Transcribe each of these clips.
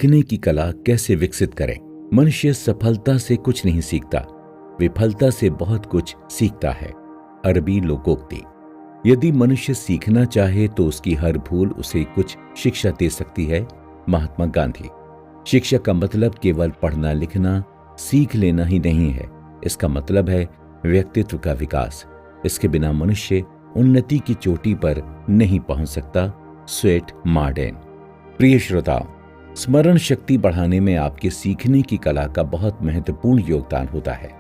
सीखने की कला कैसे विकसित करें। मनुष्य सफलता से कुछ नहीं सीखता, विफलता से बहुत कुछ सीखता है। अरबी लोकोक्ति। यदि मनुष्य सीखना चाहे तो उसकी हर भूल उसे कुछ शिक्षा दे सकती है। महात्मा गांधी। शिक्षा का मतलब केवल पढ़ना लिखना सीख लेना ही नहीं है, इसका मतलब है व्यक्तित्व का विकास। इसके बिना मनुष्य उन्नति की चोटी पर नहीं पहुंच सकता। Sweat Marden. प्रिय श्रोताओ, स्मरण शक्ति बढ़ाने में आपके सीखने की कला का बहुत महत्वपूर्ण योगदान होता है।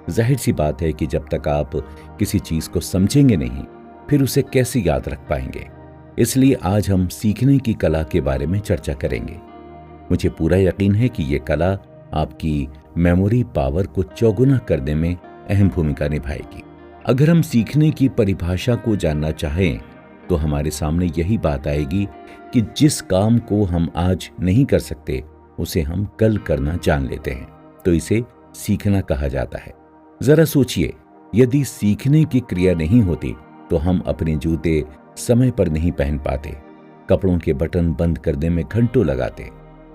जाहिर सी बात है कि जब तक आप किसी चीज को समझेंगे नहीं, फिर उसे कैसे याद रख पाएंगे। इसलिए आज हम सीखने की कला के बारे में चर्चा करेंगे। मुझे पूरा यकीन है कि ये कला आपकी मेमोरी पावर को चौगुना करने में अहम भूमिका निभाएगी। अगर हम सीखने की परिभाषा को जानना चाहें तो हमारे सामने यही बात आएगी कि जिस काम को हम आज नहीं कर सकते उसे हम कल करना जान लेते हैं, तो इसे सीखना कहा जाता है। जरा सोचिए, यदि सीखने की क्रिया नहीं होती तो हम अपने जूते समय पर नहीं पहन पाते, कपड़ों के बटन बंद करने में घंटों लगाते,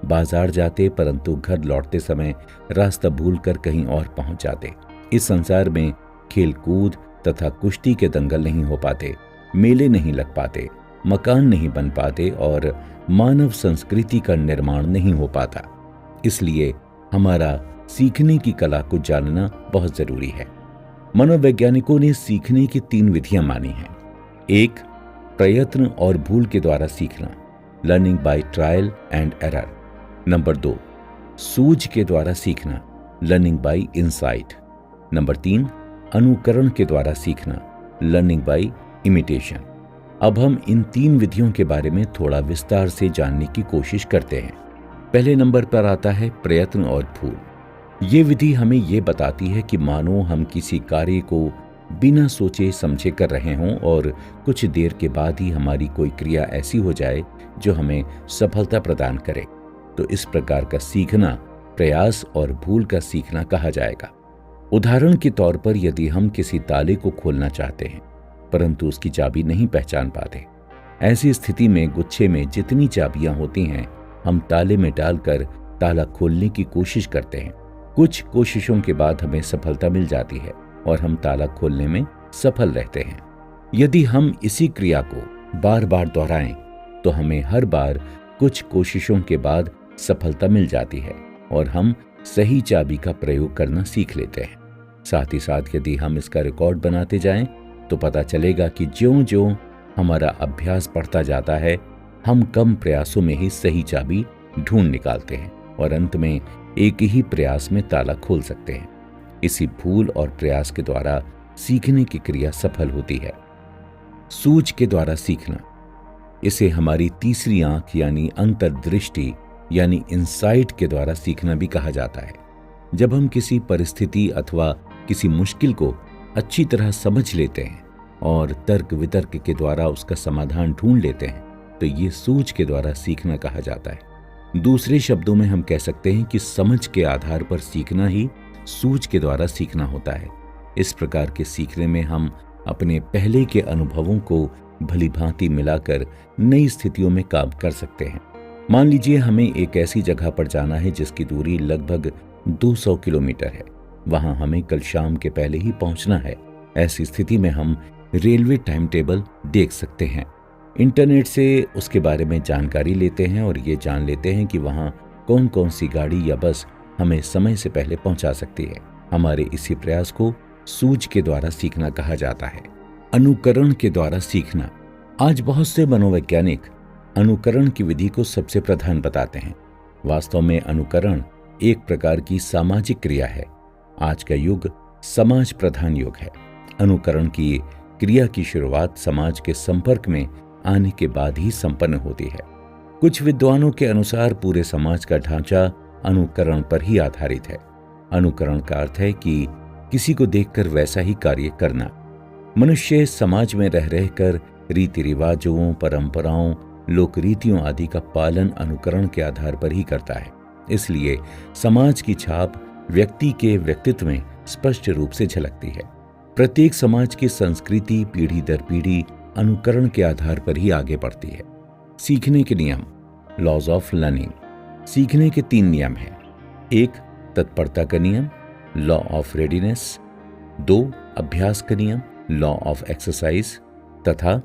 बाजार जाते परंतु घर लौटते समय रास्ता भूलकर कहीं और पहुंच जाते। इस संसार में खेल कूद तथा कुश्ती के दंगल नहीं हो पाते, मेले नहीं लग पाते, मकान नहीं बन पाते और मानव संस्कृति का निर्माण नहीं हो पाता। इसलिए हमारा सीखने की कला को जानना बहुत जरूरी है। मनोवैज्ञानिकों ने सीखने की 3 विधियां मानी हैं। 1. प्रयत्न और भूल के द्वारा सीखना, learning by trial and error. Number 2. सूझ के द्वारा सीखना, लर्निंग बाय इंसाइट। नंबर 3. अनुकरण के द्वारा सीखना, लर्निंग बाय इमिटेशन। अब हम इन 3 विधियों के बारे में थोड़ा विस्तार से जानने की कोशिश करते हैं। पहले नंबर पर आता है प्रयत्न और भूल। ये विधि हमें ये बताती है कि मानो हम किसी कार्य को बिना सोचे समझे कर रहे हों और कुछ देर के बाद ही हमारी कोई क्रिया ऐसी हो जाए जो हमें सफलता प्रदान करे, तो इस प्रकार का सीखना प्रयास और भूल का सीखना कहा जाएगा। उदाहरण के तौर पर यदि हम किसी ताले को खोलना चाहते हैं परंतु उसकी चाबी नहीं पहचान पाते, ऐसी स्थिति में गुच्छे में जितनी चाबियां होती हैं हम ताले में डालकर ताला खोलने की कोशिश करते हैं। कुछ कोशिशों के बाद हमें सफलता मिल जाती है और हम ताला खोलने में सफल रहते हैं। यदि हम इसी क्रिया को बार बार दोहराएं तो हमें हर बार कुछ कोशिशों के बाद सफलता मिल जाती है और हम सही चाबी का प्रयोग करना सीख लेते हैं। साथ ही साथ यदि हम इसका रिकॉर्ड बनाते जाएं तो पता चलेगा कि ज्यों-ज्यों हमारा अभ्यास बढ़ता जाता है हम कम प्रयासों में ही सही चाबी ढूंढ निकालते हैं और अंत में एक ही प्रयास में ताला खोल सकते हैं। इसी भूल और प्रयास के द्वारा सीखने की क्रिया सफल होती है। सूझ के द्वारा सीखना, इसे हमारी तीसरी आंख यानी अंतर्दृष्टि यानी इंसाइट के द्वारा सीखना भी कहा जाता है। जब हम किसी परिस्थिति अथवा किसी मुश्किल को अच्छी तरह समझ लेते हैं और तर्क वितर्क के द्वारा उसका समाधान ढूंढ लेते हैं तो ये सूझ के द्वारा सीखना कहा जाता है। दूसरे शब्दों में हम कह सकते हैं कि समझ के आधार पर सीखना ही सूझ के द्वारा सीखना होता है। इस प्रकार के सीखने में हम अपने पहले के अनुभवों को भली भांति मिलाकर नई स्थितियों में काम कर सकते हैं। मान लीजिए हमें एक ऐसी जगह पर जाना है जिसकी दूरी लगभग 200 किलोमीटर है। वहां हमें कल शाम के पहले ही पहुंचना है। ऐसी स्थिति में हम रेलवे टाइम टेबल देख सकते हैं, इंटरनेट से उसके बारे में जानकारी लेते हैं और ये जान लेते हैं कि वहां कौन कौन सी गाड़ी या बस हमें समय से पहले पहुंचा सकती है। हमारे इसी प्रयास को सूझ के द्वारा सीखना कहा जाता है। अनुकरण के द्वारा सीखना, आज बहुत से मनोवैज्ञानिक अनुकरण की विधि को सबसे प्रधान बताते हैं। वास्तव में अनुकरण एक प्रकार की सामाजिक क्रिया है। आज का युग समाज प्रधान युग है। अनुकरण की क्रिया की शुरुआत समाज के संपर्क में आने के बाद ही संपन्न होती है। कुछ विद्वानों के अनुसार पूरे समाज का ढांचा अनुकरण पर ही आधारित है। अनुकरण का अर्थ है कि किसी को देखकर वैसा ही कार्य करना। मनुष्य समाज में रह रहकर रीति रिवाजों, परंपराओं, लोक रीतियों आदि का पालन अनुकरण के आधार पर ही करता है। इसलिए समाज की छाप व्यक्ति के व्यक्तित्व में स्पष्ट रूप से झलकती है। प्रत्येक समाज की संस्कृति पीढ़ी दर पीढ़ी अनुकरण के आधार पर ही आगे बढ़ती है। सीखने के नियम, लॉज ऑफ लर्निंग। सीखने के 3 नियम हैं। 1 तत्परता का नियम, लॉ ऑफ रेडीनेस। 2 अभ्यास का नियम, लॉ ऑफ एक्सरसाइज। तथा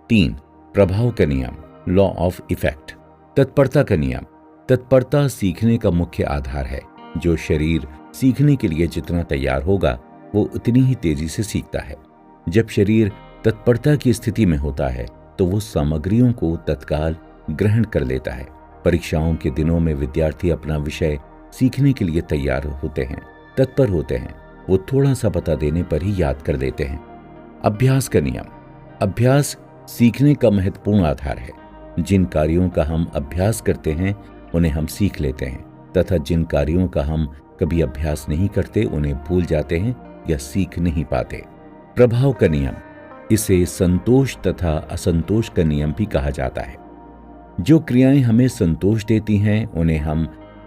3 प्रभाव का नियम, लॉ ऑफ इफेक्ट। तत्परता का नियम। तत्परता सीखने का मुख्य आधार है। जो शरीर सीखने के लिए जितना तैयार होगा वो उतनी ही तेजी से सीखता है। जब शरीर तत्परता की स्थिति में होता है तो वो सामग्रियों को तत्काल ग्रहण कर लेता है। परीक्षाओं के दिनों में विद्यार्थी अपना विषय सीखने के लिए तैयार होते हैं, तत्पर होते हैं। वो थोड़ा सा बता देने पर ही याद कर लेते हैं। अभ्यास का नियम। अभ्यास सीखने का महत्वपूर्ण आधार है। जिन कार्यों का हम अभ्यास करते हैं उन्हें हम सीख लेते हैं, तथा जिन कार्यों का हम कभी अभ्यास नहीं करते उन्हें भूल जाते हैं या सीख नहीं पाते। प्रभाव का नियम। इसे संतोष तथा असंतोष का नियम भी कहा जाता है। जो क्रियाएं हमें संतोष देती हैं उन्हें हम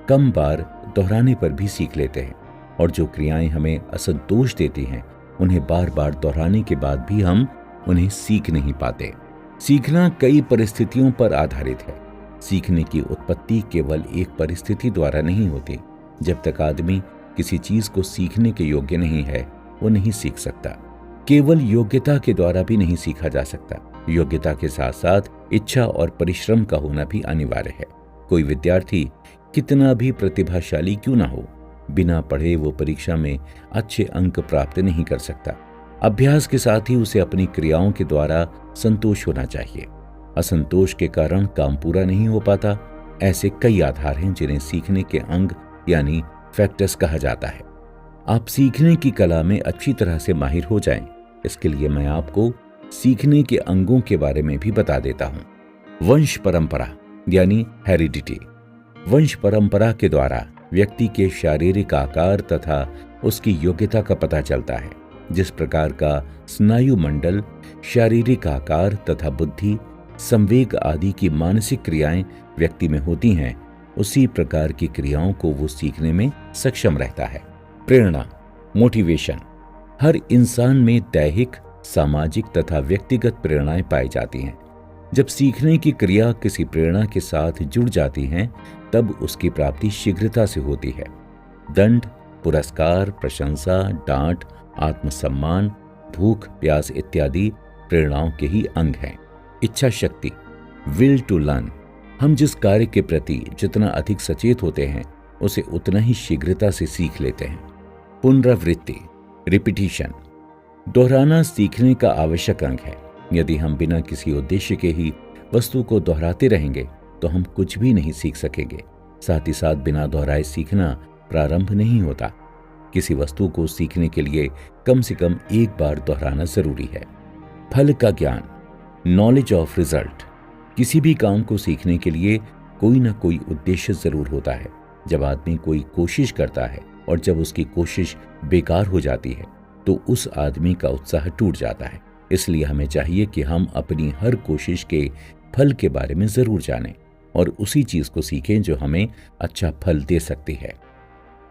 कम बार दोहराने पर भी सीख लेते हैं, और जो क्रियाएं हमें असंतोष देती हैं उन्हें बार बार दोहराने के बाद भी हम उन्हें सीख नहीं पाते। सीखना कई परिस्थितियों पर आधारित है। सीखने की उत्पत्ति केवल एक परिस्थिति द्वारा नहीं होती। जब तक आदमी किसी चीज को सीखने के योग्य नहीं है वो नहीं सीख सकता। केवल योग्यता के द्वारा भी नहीं सीखा जा सकता। योग्यता के साथ साथ इच्छा और परिश्रम का होना भी अनिवार्य है। कोई विद्यार्थी कितना भी प्रतिभाशाली क्यों ना हो, बिना पढ़े वो परीक्षा में अच्छे अंक प्राप्त नहीं कर सकता। अभ्यास के साथ ही उसे अपनी क्रियाओं के द्वारा संतोष होना चाहिए। असंतोष के कारण काम पूरा नहीं हो पाता। ऐसे कई आधार हैं जिन्हें सीखने के अंग यानी फैक्टर्स कहा जाता है। आप सीखने की कला में अच्छी तरह से माहिर हो जाएं, इसके लिए मैं आपको सीखने के अंगों के बारे में भी बता देता हूं। वंश परंपरा यानी हेरिडिटी। वंश परंपरा के द्वारा व्यक्ति के शारीरिक आकार तथा उसकी योग्यता का पता चलता है। जिस प्रकार का स्नायु मंडल, शारीरिक आकार तथा बुद्धि, संवेग आदि की मानसिक क्रियाएं व्यक्ति में होती हैं, उसी प्रकार की क्रियाओं को वो सीखने में सक्षम रहता है। प्रेरणा, मोटिवेशन। हर इंसान में दैहिक, सामाजिक तथा व्यक्तिगत प्रेरणाएं पाई जाती हैं। जब सीखने की क्रिया किसी प्रेरणा के साथ जुड़ जाती हैं तब उसकी प्राप्ति शीघ्रता से होती है। दंड, पुरस्कार, प्रशंसा, डांट, आत्मसम्मान, भूख प्यास इत्यादि प्रेरणाओं के ही अंग हैं। इच्छा शक्ति, विल टू लर्न। हम जिस कार्य के प्रति जितना अधिक सचेत होते हैं उसे उतना ही शीघ्रता से सीख लेते हैं। पुनरावृत्ति, रिपीटिशन। दोहराना सीखने का आवश्यक अंग है। यदि हम बिना किसी उद्देश्य के ही वस्तु को दोहराते रहेंगे तो हम कुछ भी नहीं सीख सकेंगे। साथ ही साथ बिना दोहराए सीखना प्रारंभ नहीं होता। किसी वस्तु को सीखने के लिए कम से कम एक बार दोहराना जरूरी है। फल का ज्ञान, नॉलेज ऑफ रिजल्ट। किसी भी काम को सीखने के लिए कोई ना कोई उद्देश्य जरूर होता है। जब आदमी कोई कोशिश करता है और जब उसकी कोशिश बेकार हो जाती है तो उस आदमी का उत्साह टूट जाता है। इसलिए हमें चाहिए कि हम अपनी हर कोशिश के फल के बारे में जरूर जानें और उसी चीज को सीखें जो हमें अच्छा फल दे सकती है।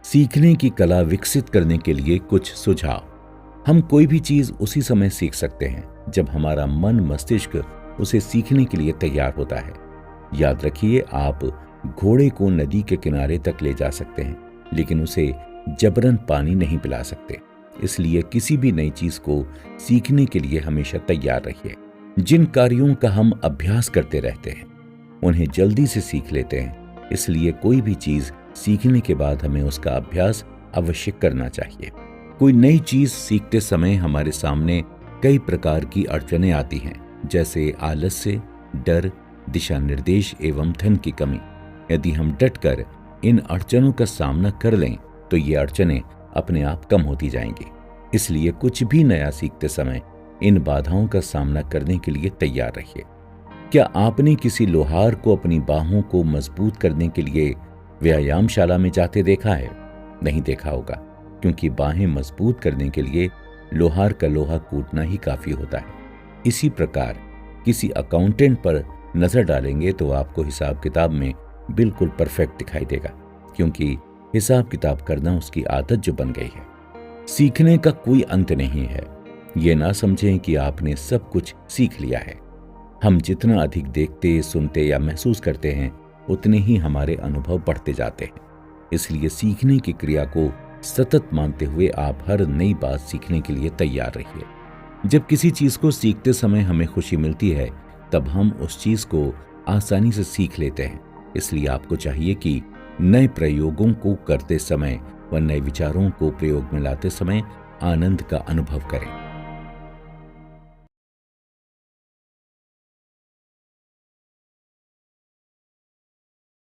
सीखने की कला विकसित करने के लिए कुछ सुझाव। हम कोई भी चीज उसी समय सीख सकते हैं जब हमारा मन मस्तिष्क उसे सीखने के लिए तैयार होता है। याद रखिए, आप घोड़े को नदी के किनारे तक ले जा सकते हैं लेकिन उसे जबरन पानी नहीं पिला सकते। इसलिए किसी भी नई चीज को सीखने के लिए हमेशा तैयार रहिए। जिन कार्यों का हम अभ्यास करते रहते हैं उन्हें जल्दी से सीख लेते हैं। इसलिए कोई भी चीज सीखने के बाद हमें उसका अभ्यास अवश्य करना चाहिए। कोई नई चीज सीखते समय हमारे सामने कई प्रकार की अड़चनें आती हैं, जैसे आलस्य, डर, दिशा निर्देश एवं धन की कमी। यदि हम डटकर इन अड़चनों का सामना कर लें तो ये अड़चनें अपने आप कम होती जाएंगी। इसलिए कुछ भी नया सीखते समय इन बाधाओं का सामना करने के लिए तैयार रहिए। क्या आपने किसी लोहार को अपनी बाहों को मजबूत करने के लिए व्यायामशाला में जाते देखा है? नहीं देखा होगा, क्योंकि बाहें मजबूत करने के लिए लोहार का लोहा कूटना ही काफी होता है। इसी प्रकार किसी अकाउंटेंट पर नजर डालेंगे तो आपको हिसाब किताब में बिल्कुल परफेक्ट दिखाई देगा, क्योंकि हिसाब किताब करना उसकी आदत जो बन गई है। सीखने का कोई अंत नहीं है। ये ना समझें कि आपने सब कुछ सीख लिया है। हम जितना अधिक देखते, सुनते या महसूस करते हैं उतने ही हमारे अनुभव बढ़ते जाते हैं। इसलिए सीखने की क्रिया को सतत मानते हुए आप हर नई बात सीखने के लिए तैयार रहिए। जब किसी चीज को सीखते समय हमें खुशी मिलती है, तब हम उस चीज को आसानी से सीख लेते हैं। इसलिए आपको चाहिए कि नए प्रयोगों को करते समय व नए विचारों को प्रयोग में लाते समय आनंद का अनुभव करें।